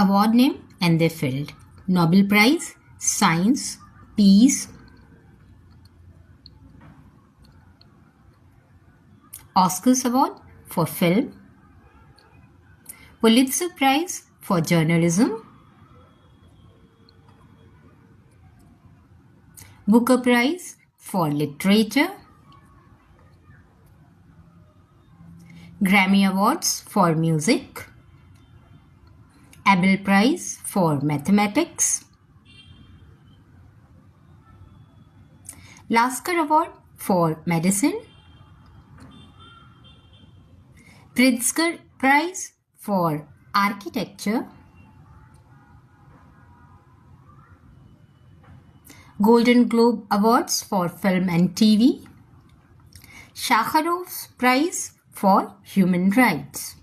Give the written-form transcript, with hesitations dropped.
Award name and their field. Nobel Prize, Science, Peace, Oscars Award for film, Pulitzer Prize for journalism, Booker Prize for literature, Grammy Awards for music, Abel Prize for mathematics, Lasker Award for medicine, Pritzker Prize for architecture, Golden Globe Awards for film and TV, Sakharov Prize for human rights.